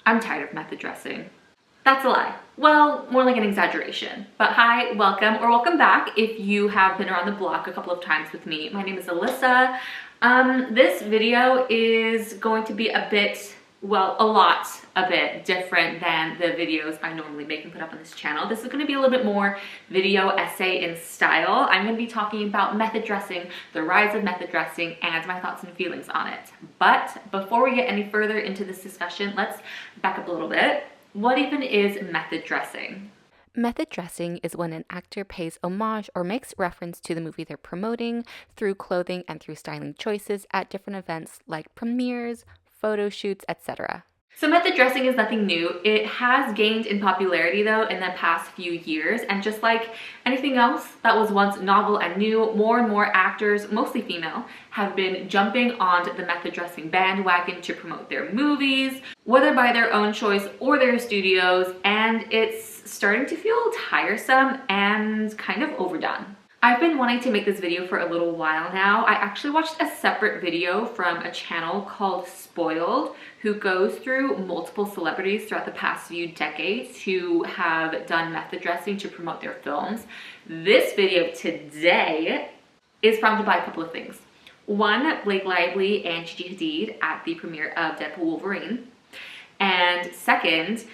I'm tired of method dressing. That's a lie. Well, more like an exaggeration. But hi, welcome or welcome back if you have been around the block a couple of times with me. My name is Alyssa. This video is going to be a bit, well, a bit different than the videos I normally make and put up on this channel. This is going to be a little bit more video essay in style. I'm going to be talking about method dressing, the rise of method dressing, and my thoughts and feelings on it. But before we get any further into this discussion, let's back up a little bit. What even is method dressing? Method dressing is when an actor pays homage or makes reference to the movie they're promoting through clothing and through styling choices at different events like premieres, photo shoots, etc. So method dressing is nothing new. It has gained in popularity though in the past few years, and just like anything else that was once novel and new, more and more actors, mostly female, have been jumping on the method dressing bandwagon to promote their movies, whether by their own choice or their studios, and it's starting to feel tiresome and kind of overdone. I've been wanting to make this video for a little while now. I actually watched a separate video from a channel called Spoiled, who goes through multiple celebrities throughout the past few decades who have done method dressing to promote their films. This video today is prompted by a couple of things. One, Blake Lively and Gigi Hadid at the premiere of Deadpool Wolverine. And second,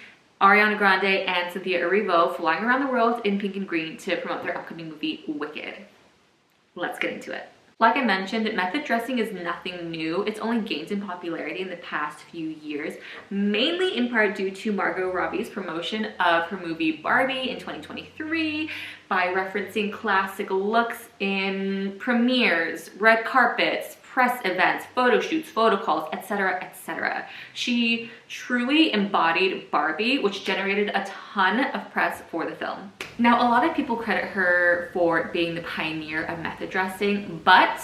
Ariana Grande and Cynthia Erivo flying around the world in pink and green to promote their upcoming movie, Wicked. Let's get into it. Like I mentioned, method dressing is nothing new. It's only gained in popularity in the past few years, mainly in part due to Margot Robbie's promotion of her movie Barbie in 2023 by referencing classic looks in premieres, red carpets, press events, photo shoots, photo calls, etc., etc. She truly embodied Barbie, which generated a ton of press for the film. Now, a lot of people credit her for being the pioneer of method dressing, but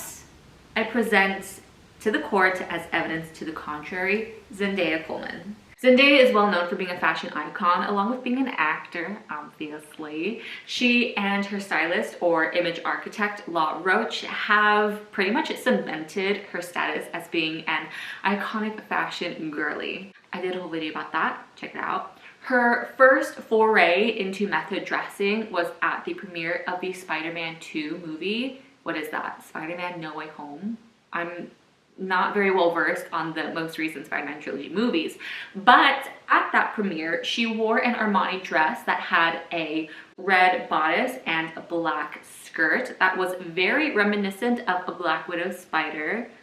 I present to the court as evidence to the contrary, Zendaya Coleman. Zendaya is well known for being a fashion icon, along with being an actor, obviously. She and her stylist or image architect, Law Roach, have pretty much cemented her status as being an iconic fashion girly. I did a whole video about that, check it out. Her first foray into method dressing was at the premiere of the Spider-Man 2 movie. What is that? Spider-Man No Way Home? I'm not very well versed on the most recent Spider-Man trilogy movies, but at that premiere, she wore an Armani dress that had a red bodice and a black skirt that was very reminiscent of a Black Widow Spider-Man.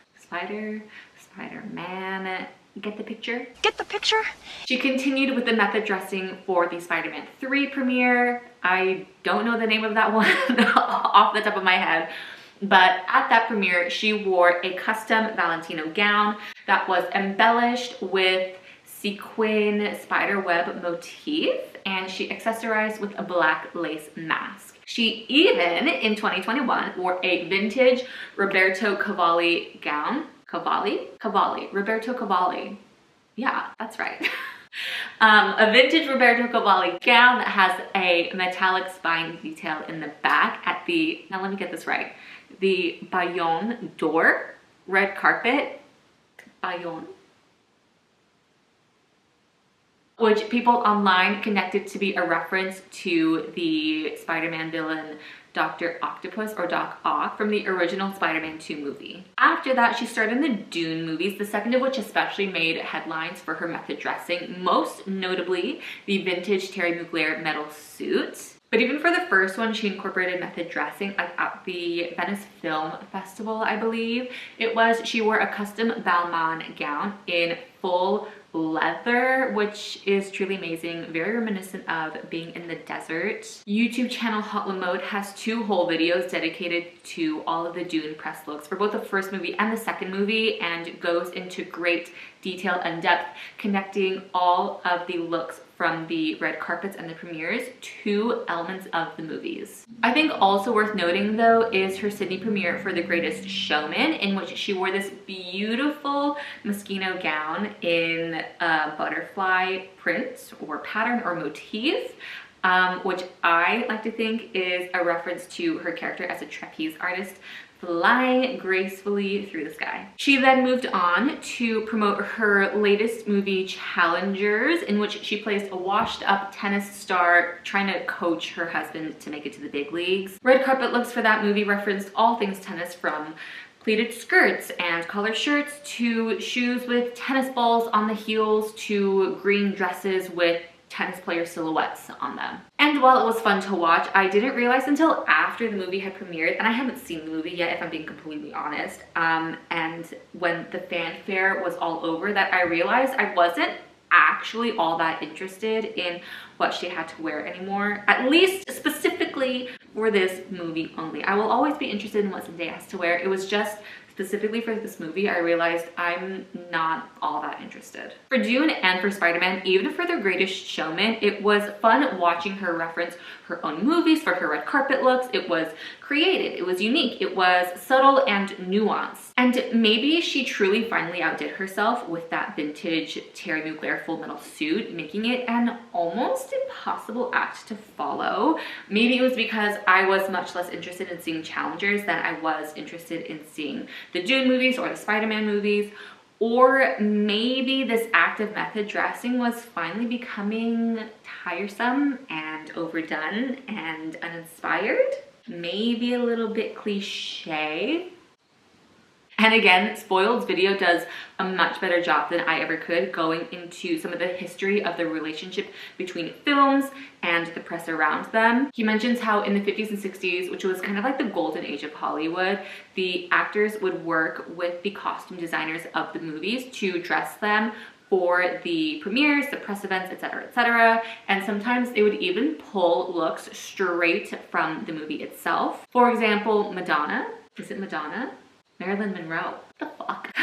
Get the picture? Get the picture? She continued with the method dressing for the Spider-Man 3 premiere. I don't know the name of that one off the top of my head. But at that premiere, she wore a custom Valentino gown that was embellished with sequin spiderweb motif, and she accessorized with a black lace mask. She even, in 2021, wore a vintage Roberto Cavalli gown. Roberto Cavalli. Yeah, that's right. A vintage Roberto Cavalli gown that has a metallic spine detail in the back at the, now let me get this right, the Bayonne door, red carpet, Bayonne, which people online connected to be a reference to the Spider-Man villain Dr. Octopus or Doc Ock from the original Spider-Man 2 movie. After that, she starred in the Dune movies, the second of which especially made headlines for her method dressing, most notably the vintage Terry Mugler metal suit. But even for the first one, she incorporated method dressing, like at the Venice Film Festival, I believe. She wore a custom Balmain gown in full leather, which is truly amazing, very reminiscent of being in the desert. YouTube channel Hot Mode has 2 whole videos dedicated to all of the Dune press looks for both the first movie and the second movie, and goes into great detail and depth, connecting all of the looks from the red carpets and the premieres to elements of the movies. I think also worth noting though is her Sydney premiere for The Greatest Showman, in which she wore this beautiful Moschino gown in a butterfly print or pattern or motif, which I like to think is a reference to her character as a trapeze artist flying gracefully through the sky. She then moved on to promote her latest movie, Challengers, in which she plays a washed-up tennis star trying to coach her husband to make it to the big leagues. Red carpet looks for that movie referenced all things tennis, from pleated skirts and collared shirts to shoes with tennis balls on the heels to green dresses with tennis player silhouettes on them. And while it was fun to watch, I didn't realize until after the movie had premiered, and I haven't seen the movie yet if I'm being completely honest, and when the fanfare was all over, that I realized I wasn't actually all that interested in what she had to wear anymore, at least specifically for this movie only. I will always be interested in what Zendaya has to wear. It was just specifically for this movie, I realized I'm not all that interested. For Dune and for Spider-Man, even for The Greatest Showman, it was fun watching her reference her own movies for her red carpet looks. It was creative, it was unique, it was subtle and nuanced. And maybe she truly finally outdid herself with that vintage Terry Mugler full metal suit, making it an almost impossible act to follow. Maybe it was because I was much less interested in seeing Challengers than I was interested in seeing the Dune movies or the Spider-Man movies. Or maybe this act of method dressing was finally becoming tiresome and overdone and uninspired. Maybe a little bit cliche. And again, Spoiled's video does a much better job than I ever could going into some of the history of the relationship between films and the press around them. He mentions how in the 50s and 60s, which was kind of like the golden age of Hollywood, the actors would work with the costume designers of the movies to dress them for the premieres, the press events, etc., etc. And sometimes they would even pull looks straight from the movie itself. For example, Madonna. Is it Madonna? Marilyn Monroe. What the fuck?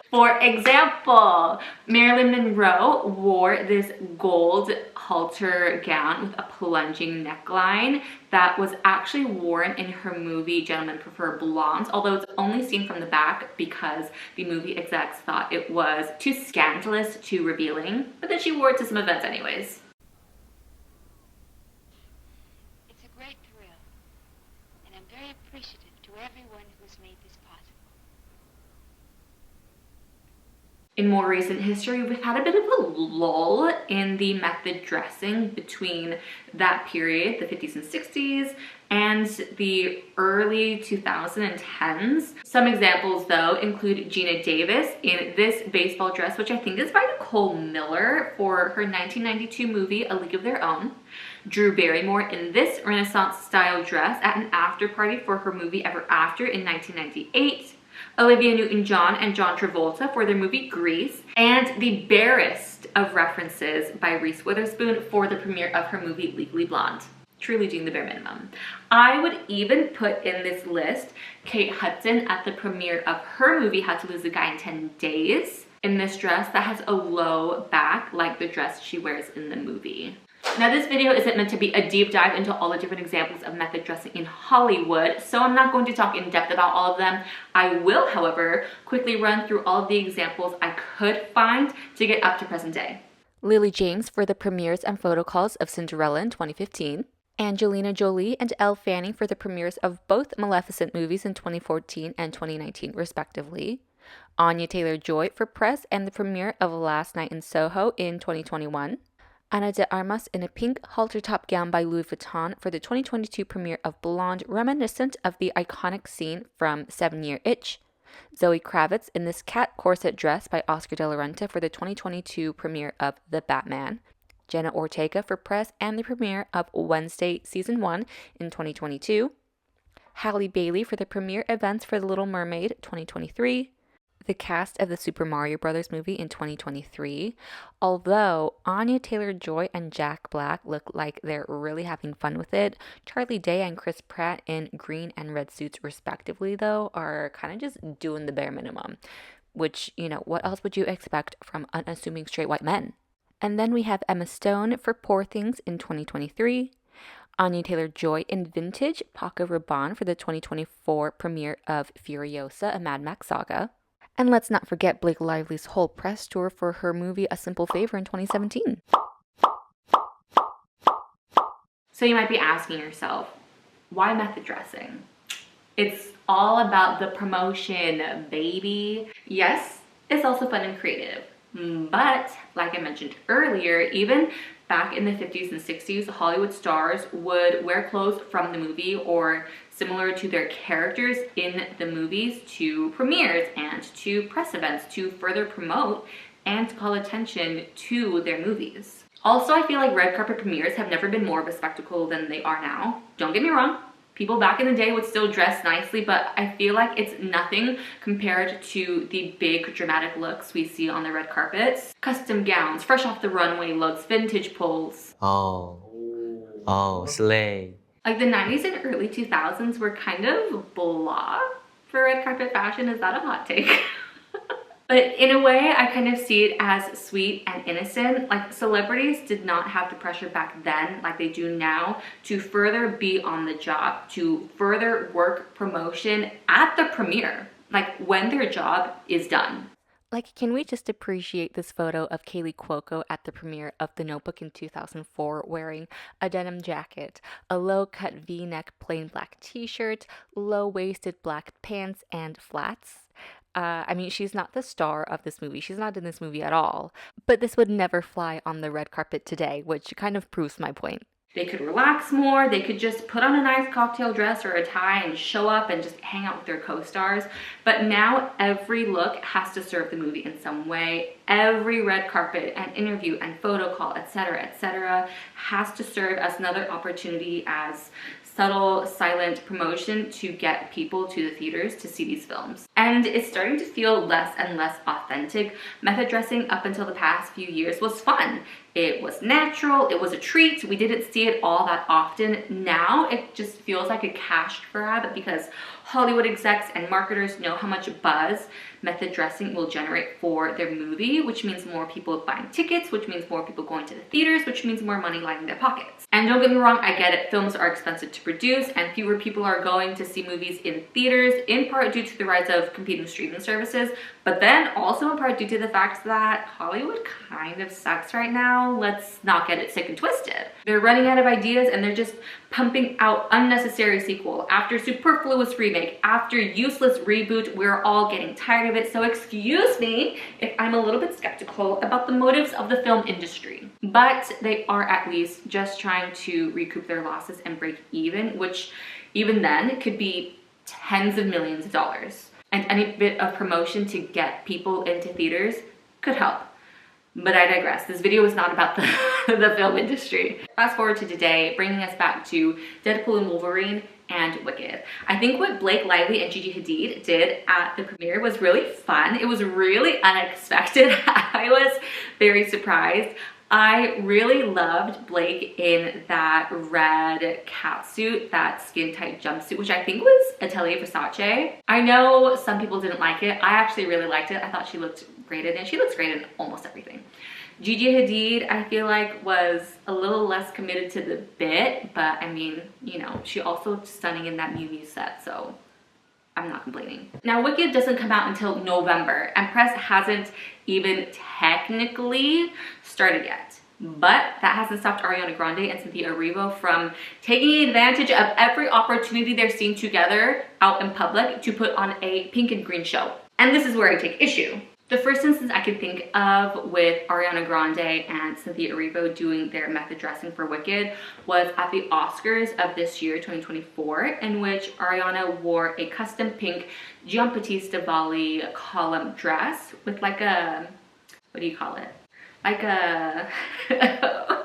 For example, Marilyn Monroe wore this gold halter gown with a plunging neckline that was actually worn in her movie Gentlemen Prefer Blondes, although it's only seen from the back because the movie execs thought it was too scandalous, too revealing, but then she wore it to some events anyways. It's a great thrill, and I'm very appreciative to everyone who's made this possible. In more recent history, we've had a bit of a lull in the method dressing between that period, the 50s and 60s, and the early 2010s. Some examples, though, include Gina Davis in this baseball dress, which I think is by Nicole Miller for her 1992 movie, A League of Their Own. Drew Barrymore in this Renaissance-style dress at an after party for her movie Ever After in 1998. Olivia Newton-John and John Travolta for their movie Grease, and the barest of references by Reese Witherspoon for the premiere of her movie Legally Blonde. Truly doing the bare minimum. I would even put in this list Kate Hudson at the premiere of her movie How to Lose a Guy in 10 Days in this dress that has a low back like the dress she wears in the movie. Now, this video isn't meant to be a deep dive into all the different examples of method dressing in Hollywood, so I'm not going to talk in depth about all of them. I will, however, quickly run through all of the examples I could find to get up to present day. Lily James for the premieres and photo calls of Cinderella in 2015. Angelina Jolie and Elle Fanning for the premieres of both Maleficent movies in 2014 and 2019, respectively. Anya Taylor-Joy for press and the premiere of Last Night in Soho in 2021. Ana de Armas in a pink halter top gown by Louis Vuitton for the 2022 premiere of Blonde, reminiscent of the iconic scene from 7 Year Itch. Zoe Kravitz in this cat corset dress by Oscar de la Renta for the 2022 premiere of The Batman. Jenna Ortega for press and the premiere of Wednesday Season 1 in 2022. Halle Bailey for the premiere events for The Little Mermaid 2023. The cast of the Super Mario Bros. Movie in 2023, although Anya Taylor-Joy and Jack Black look like they're really having fun with it. Charlie Day and Chris Pratt in green and red suits respectively, though, are kind of just doing the bare minimum, which, you know, what else would you expect from unassuming straight white men? And then we have Emma Stone for Poor Things in 2023, Anya Taylor-Joy in vintage Paco Rabanne for the 2024 premiere of Furiosa, a Mad Max saga. And let's not forget Blake Lively's whole press tour for her movie A Simple Favor in 2017. So you might be asking yourself, why method dressing? It's all about the promotion, baby. Yes, it's also fun and creative. But like I mentioned earlier, even back in the 50s and 60s, Hollywood stars would wear clothes from the movie or similar to their characters in the movies to premieres and to press events to further promote and to call attention to their movies. Also, I feel like red carpet premieres have never been more of a spectacle than they are now. Don't get me wrong. People back in the day would still dress nicely, but I feel like it's nothing compared to the big dramatic looks we see on the red carpets. Custom gowns, fresh off the runway looks, vintage poles. Oh, slay. Like the 90s and early 2000s were kind of blah for red carpet fashion. Is that a hot take? But in a way, I kind of see it as sweet and innocent. Like celebrities did not have the pressure back then like they do now to further be on the job, to further work promotion at the premiere, like when their job is done. Like, can we just appreciate this photo of Kaylee Cuoco at the premiere of The Notebook in 2004 wearing a denim jacket, a low-cut V-neck plain black t-shirt, low-waisted black pants, and flats? I mean, she's not the star of this movie. She's not in this movie at all. But this would never fly on the red carpet today, which kind of proves my point. They could relax more. They could just put on a nice cocktail dress or a tie and show up and just hang out with their co-stars. But now every look has to serve the movie in some way. Every red carpet and interview and photo call, etc., has to serve as another opportunity as subtle, silent promotion to get people to the theaters to see these films. And it's starting to feel less and less authentic. Method dressing up until the past few years was fun. It was natural, it was a treat. We didn't see it all that often. Now it just feels like a cash grab because Hollywood execs and marketers know how much buzz method dressing will generate for their movie, which means more people buying tickets, which means more people going to the theaters, which means more money lining their pockets. And don't get me wrong, I get it. Films are expensive to produce and fewer people are going to see movies in theaters, in part due to the rise of competing streaming services, but then also in part due to the fact that Hollywood kind of sucks right now. Let's not get it sick and twisted. They're running out of ideas and they're just pumping out unnecessary sequel after superfluous remake, after useless reboot. We're all getting tired of it. So excuse me if I'm a little bit skeptical about the motives of the film industry, but they are at least just trying to recoup their losses and break even, which even then could be tens of millions of dollars. And any bit of promotion to get people into theaters could help. But I digress. This video is not about the film industry. Fast forward to today, bringing us back to Deadpool and Wolverine and Wicked. I think what Blake Lively and Gigi Hadid did at the premiere was really fun. It was really unexpected. I was very surprised. I really loved Blake in that red catsuit, that skin-tight jumpsuit, which I think was Atelier Versace. I know some people didn't like it. I actually really liked it. I thought she looked great in it. She looks great in almost everything. Gigi Hadid, I feel like, was a little less committed to the bit, but I mean, you know, she also stunning in that Miu Miu set, so I'm not complaining. Now, Wicked doesn't come out until November, and press hasn't even technically started yet. But that hasn't stopped Ariana Grande and Cynthia Erivo from taking advantage of every opportunity they're seeing together out in public to put on a pink and green show. And this is where I take issue. The first instance I could think of with Ariana Grande and Cynthia Erivo doing their method dressing for Wicked was at the Oscars of this year, 2024, in which Ariana wore a custom pink Giambattista Valli column dress with like a, what do you call it? Like a,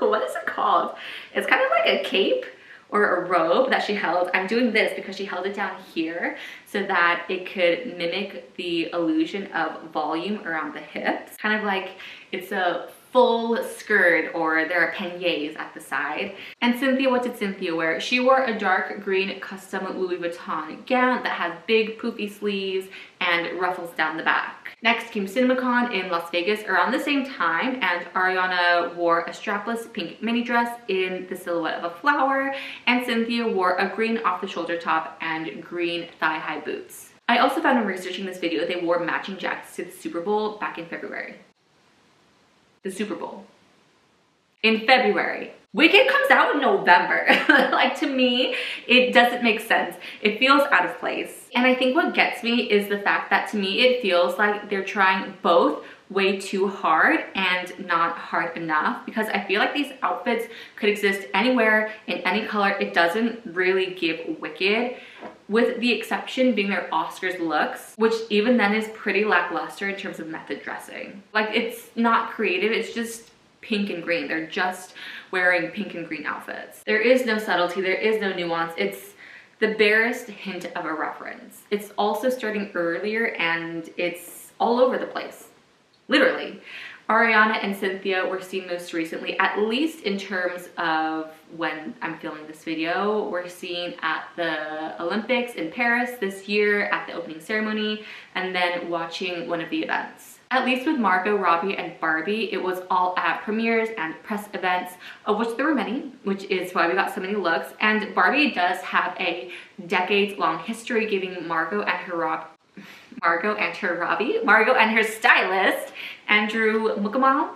what is it called? It's kind of like a cape or a robe that she held. I'm doing this because she held it down here so that it could mimic the illusion of volume around the hips. Kind of like it's a full skirt or there are peignets at the side. And Cynthia, what did Cynthia wear? She wore a dark green custom Louis Vuitton gown that has big poofy sleeves and ruffles down the back. Next came CinemaCon in Las Vegas around the same time, and Ariana wore a strapless pink mini dress in the silhouette of a flower, and Cynthia wore a green off-the-shoulder top and green thigh-high boots. I also found in researching this video they wore matching jackets to the Super Bowl back in February. The Super Bowl. In February. Wicked comes out in November. Like, to me, it doesn't make sense. It feels out of place. And I think what gets me is the fact that to me, it feels like they're trying both way too hard and not hard enough, because I feel like these outfits could exist anywhere in any color. It doesn't really give Wicked, with the exception being their Oscars looks, which even then is pretty lackluster in terms of method dressing. Like, it's not creative, it's just pink and green. They're just wearing pink and green outfits. There is no subtlety, there is no nuance. It's the barest hint of a reference. It's also starting earlier and it's all over the place. Literally. Ariana and Cynthia were seen most recently, at least in terms of when I'm filming this video, we're seen at the Olympics in Paris this year at the opening ceremony, and then watching one of the events. At least with Margot Robbie and Barbie, it was all at premieres and press events, of which there were many, which is why we got so many looks. And Barbie does have a decades-long history, giving Margot and her stylist, Andrew Mukamau,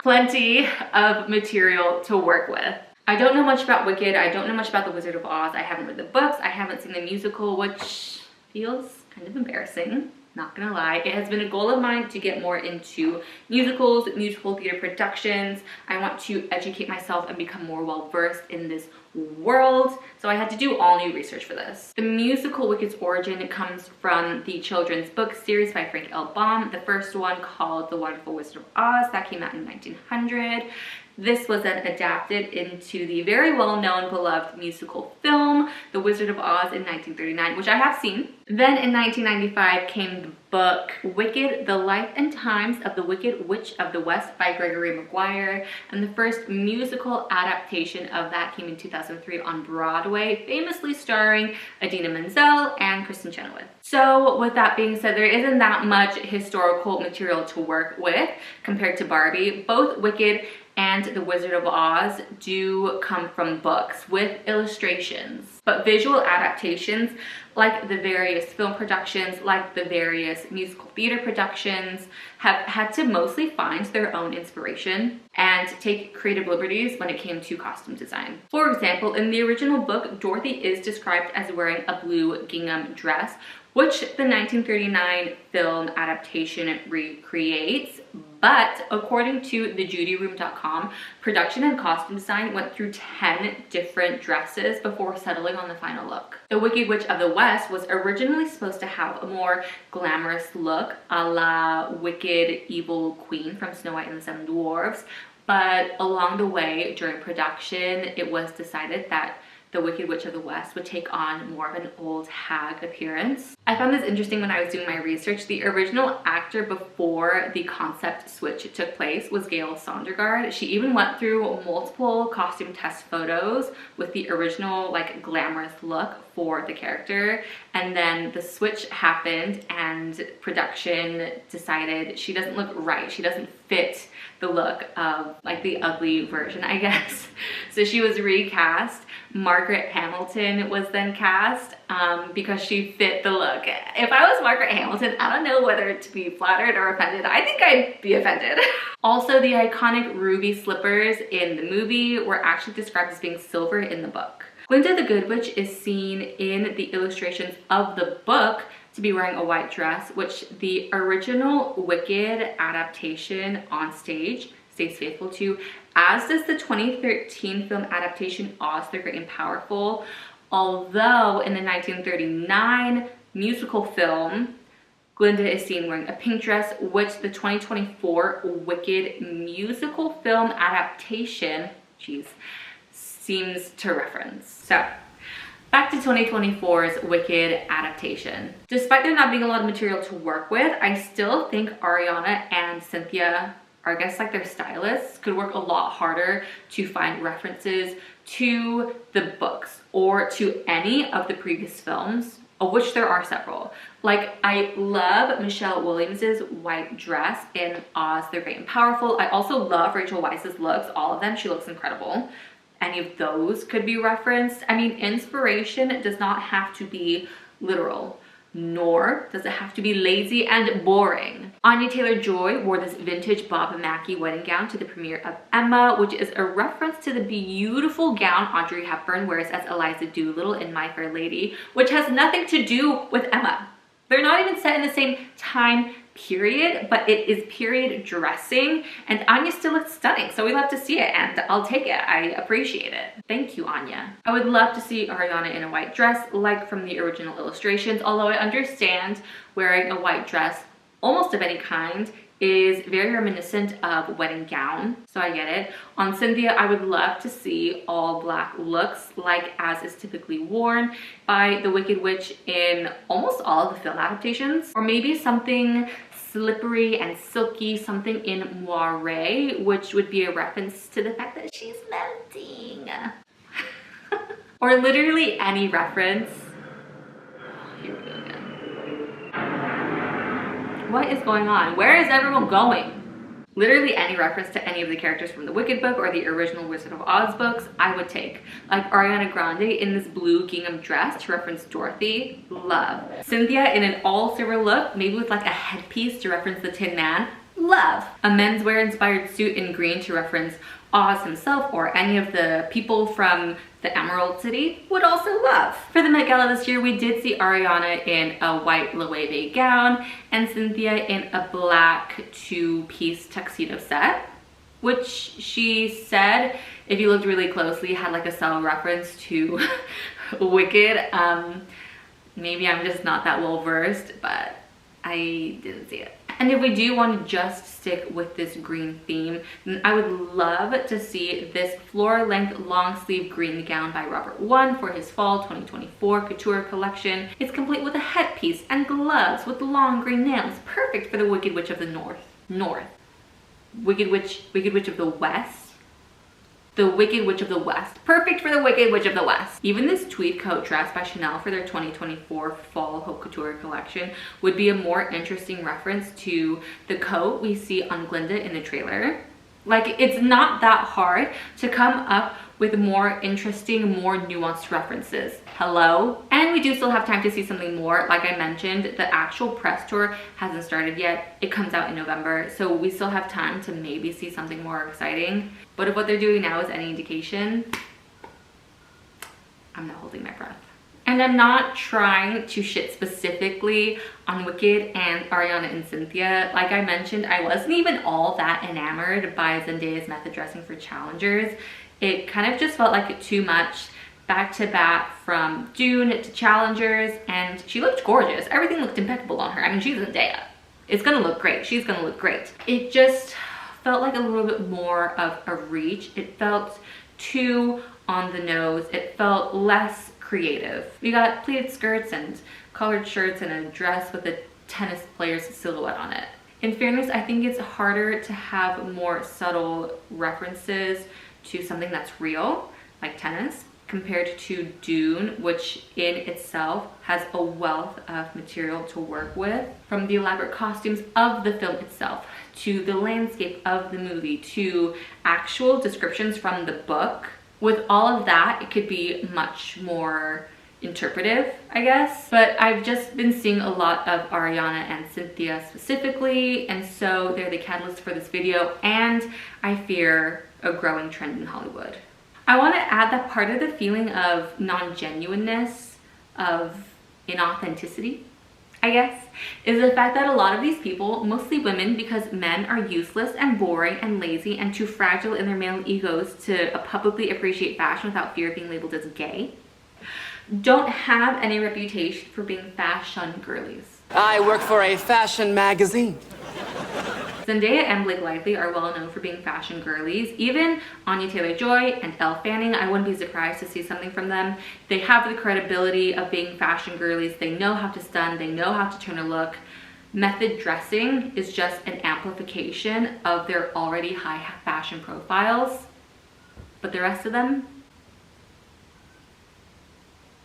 plenty of material to work with. I don't know much about Wicked. I don't know much about The Wizard of Oz. I haven't read the books. I haven't seen the musical, which feels kind of embarrassing. Not gonna lie. It has been a goal of mine to get more into musicals, musical theater productions. I want to educate myself and become more well-versed in this world. So I had to do all new research for this. The musical Wicked's origin comes from the children's book series by Frank L. Baum. The first one, called The Wonderful Wizard of Oz, that came out in 1900. This was then adapted into the very well-known, beloved musical film, The Wizard of Oz, in 1939, which I have seen. Then in 1995 came the book Wicked, The Life and Times of the Wicked Witch of the West by Gregory Maguire, and the first musical adaptation of that came in 2003 on Broadway, famously starring Idina Menzel and Kristen Chenoweth. So with that being said, there isn't that much historical material to work with compared to Barbie. Both Wicked and The Wizard of Oz do come from books with illustrations, but visual adaptations, like the various film productions, like the various musical theater productions, have had to mostly find their own inspiration and take creative liberties when it came to costume design. For example, in the original book, Dorothy is described as wearing a blue gingham dress, which the 1939 film adaptation recreates. But according to thejudyroom.com, production and costume design went through 10 different dresses before settling on the final look. The Wicked Witch of the West was originally supposed to have a more glamorous look, a la Wicked Evil Queen from Snow White and the Seven Dwarfs, but along the way during production, it was decided that the Wicked Witch of the West would take on more of an old hag appearance. I found this interesting when I was doing my research. The original actor before the concept switch took place was Gail Sondergaard. She even went through multiple costume test photos with the original, like, glamorous look for the character, and then the switch happened and production decided she doesn't look right. She doesn't fit the look of, like, the ugly version, I guess. So she was recast. Margaret Hamilton was then cast because she fit the look. If I was Margaret Hamilton, I don't know whether to be flattered or offended. I think I'd be offended. Also, the iconic ruby slippers in the movie were actually described as being silver in the book. Glinda the Good Witch is seen in the illustrations of the book to be wearing a white dress, which the original Wicked adaptation on stage stays faithful to, as does the 2013 film adaptation Oz the Great and Powerful. Although in the 1939 musical film, Glinda is seen wearing a pink dress, which the 2024 Wicked musical film adaptation, seems to reference. So, back to 2024's Wicked adaptation. Despite there not being a lot of material to work with, I still think Ariana and Cynthia, or I guess like their stylists, could work a lot harder to find references to the books or to any of the previous films, of which there are several. Like, I love Michelle Williams's white dress in Oz the Great and Powerful. I also love Rachel Weisz's looks, all of them. She looks incredible. Any of those could be referenced. I mean, inspiration does not have to be literal. Nor does it have to be lazy and boring. Anya Taylor-Joy wore this vintage Bob Mackie wedding gown to the premiere of Emma, which is a reference to the beautiful gown Audrey Hepburn wears as Eliza Doolittle in My Fair Lady, which has nothing to do with Emma. They're not even set in the same time period, but it is period dressing, and Anya still looks stunning, so we love to see it, and I'll take it. I appreciate it. Thank you, Anya. I would love to see Ariana in a white dress like from the original illustrations, although I understand wearing a white dress almost of any kind is very reminiscent of wedding gown, so I get it. On Cynthia, I would love to see all black looks like as is typically worn by the Wicked Witch in almost all of the film adaptations, or maybe something slippery and silky, something in moire, which would be a reference to the fact that she's melting. Or literally any reference. Here we go again. What is going on? Where is everyone going? Literally any reference to any of the characters from the Wicked book or the original Wizard of Oz books, I would take. Like Ariana Grande in this blue gingham dress to reference Dorothy, love. Cynthia in an all silver look, maybe with like a headpiece to reference the Tin Man, love. A menswear inspired suit in green to reference Oz himself or any of the people from the Emerald City, would also love. For the Met Gala this year, we did see Ariana in a white Loewe gown and Cynthia in a black two-piece tuxedo set, which she said, if you looked really closely, had like a subtle reference to Wicked. Maybe I'm just not that well versed, but I didn't see it. And if we do want to just stick with this green theme, then I would love to see this floor-length long-sleeve green gown by Robert One for his fall 2024 couture collection. It's complete with a headpiece and gloves with long green nails, perfect for the Wicked Witch of the North. Wicked Witch of the West. The Wicked Witch of the West. Perfect for the Wicked Witch of the West. Even this tweed coat dress by Chanel for their 2024 Fall Haute Couture collection would be a more interesting reference to the coat we see on Glinda in the trailer. Like, it's not that hard to come up with more interesting, more nuanced references. Hello? And we do still have time to see something more. Like I mentioned, the actual press tour hasn't started yet. It comes out in November, so we still have time to maybe see something more exciting. But if what they're doing now is any indication, I'm not holding my breath. And I'm not trying to shit specifically on Wicked and Ariana and Cynthia. Like I mentioned, I wasn't even all that enamored by Zendaya's method dressing for challengers. It kind of just felt like too much back to back from Dune to challengers, and she looked gorgeous. Everything looked impeccable on her. I mean, she's Zendaya. It's gonna look great. She's gonna look great. It just felt like a little bit more of a reach. It felt too on the nose. It felt less creative. We got pleated skirts and colored shirts and a dress with a tennis player's silhouette on it. In fairness, I think it's harder to have more subtle references to something that's real, like tennis, compared to Dune, which in itself has a wealth of material to work with. From the elaborate costumes of the film itself, to the landscape of the movie, to actual descriptions from the book. With all of that, it could be much more interpretive, I guess. But I've just been seeing a lot of Ariana and Cynthia specifically, and so they're the catalyst for this video, and I fear a growing trend in Hollywood. I want to add that part of the feeling of non-genuineness, of inauthenticity, I guess, is the fact that a lot of these people, mostly women, because men are useless and boring and lazy and too fragile in their male egos to publicly appreciate fashion without fear of being labeled as gay, don't have any reputation for being fashion girlies. I work for a fashion magazine. Zendaya and Blake Lively are well known for being fashion girlies. Even Anya Taylor-Joy and Elle Fanning, I wouldn't be surprised to see something from them. They have the credibility of being fashion girlies. They know how to stun. They know how to turn a look. Method dressing is just an amplification of their already high fashion profiles. But the rest of them,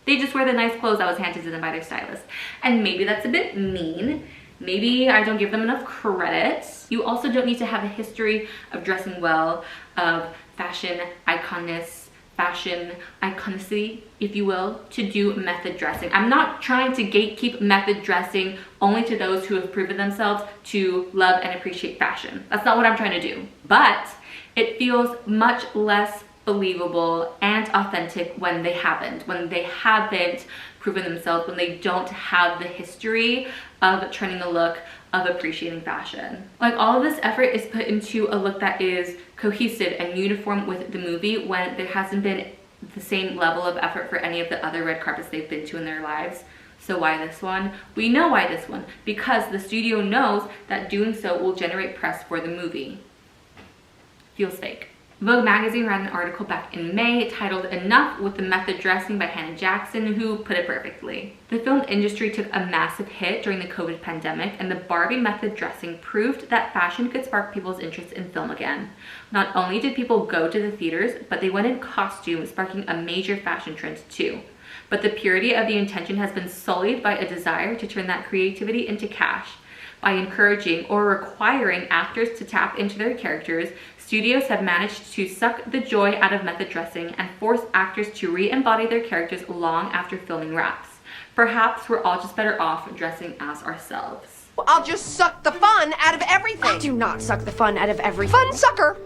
they just wear the nice clothes that was handed to them by their stylist. And maybe that's a bit mean. Maybe I don't give them enough credit. You also don't need to have a history of dressing well, of fashion iconness, fashion iconicity, if you will, to do method dressing. I'm not trying to gatekeep method dressing only to those who have proven themselves to love and appreciate fashion. That's not what I'm trying to do. But it feels much less believable and authentic when they haven't proven themselves, when they don't have the history of trending the look, of appreciating fashion. Like, all of this effort is put into a look that is cohesive and uniform with the movie, when there hasn't been the same level of effort for any of the other red carpets they've been to in their lives. So why this one? We know why this one, because the studio knows that doing so will generate press for the movie. Feels fake. Vogue magazine ran an article back in May titled "Enough with the Method Dressing" by Hannah Jackson, who put it perfectly. The film industry took a massive hit during the COVID pandemic, and the Barbie method dressing proved that fashion could spark people's interest in film again. Not only did people go to the theaters, but they went in costume, sparking a major fashion trend too. But the purity of the intention has been sullied by a desire to turn that creativity into cash. By encouraging or requiring actors to tap into their characters, studios have managed to suck the joy out of method dressing and force actors to re-embody their characters long after filming wraps. Perhaps we're all just better off dressing as ourselves. I'll just suck the fun out of everything. I do not suck the fun out of everything. Fun sucker!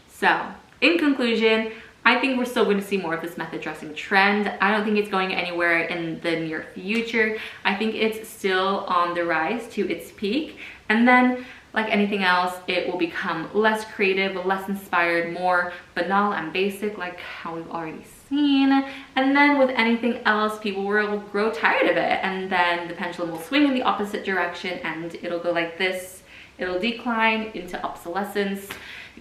So, in conclusion, I think we're still going to see more of this method dressing trend. I don't think it's going anywhere in the near future. I think it's still on the rise to its peak. And then, like anything else, it will become less creative, less inspired, more banal and basic, like how we've already seen. And then with anything else, people will grow tired of it. And then the pendulum will swing in the opposite direction and it'll go like this. It'll decline into obsolescence.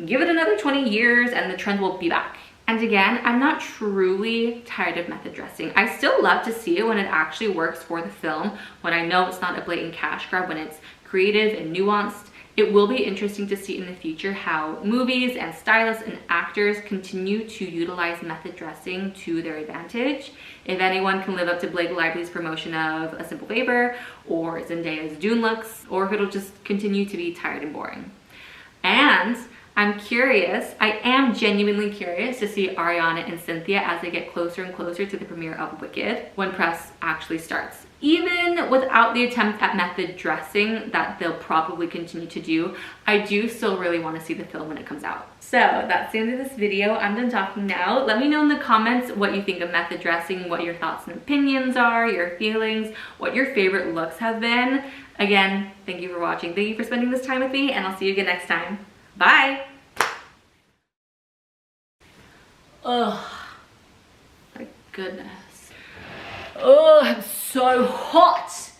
Give it another 20 years and the trend will be back. And again, I'm not truly tired of method dressing. I still love to see it when it actually works for the film, when I know it's not a blatant cash grab, when it's creative and nuanced. It will be interesting to see in the future how movies and stylists and actors continue to utilize method dressing to their advantage. If anyone can live up to Blake Lively's promotion of A Simple Favor or Zendaya's Dune looks, or if it'll just continue to be tired and boring. And I'm curious, I am genuinely curious to see Ariana and Cynthia as they get closer and closer to the premiere of Wicked when press actually starts. Even without the attempt at method dressing that they'll probably continue to do, I do still really want to see the film when it comes out. So that's the end of this video. I'm done talking now. Let me know in the comments what you think of method dressing, what your thoughts and opinions are, your feelings, what your favorite looks have been. Again, thank you for watching. Thank you for spending this time with me, and I'll see you again next time. Bye! Oh, my goodness. Oh, I'm so hot.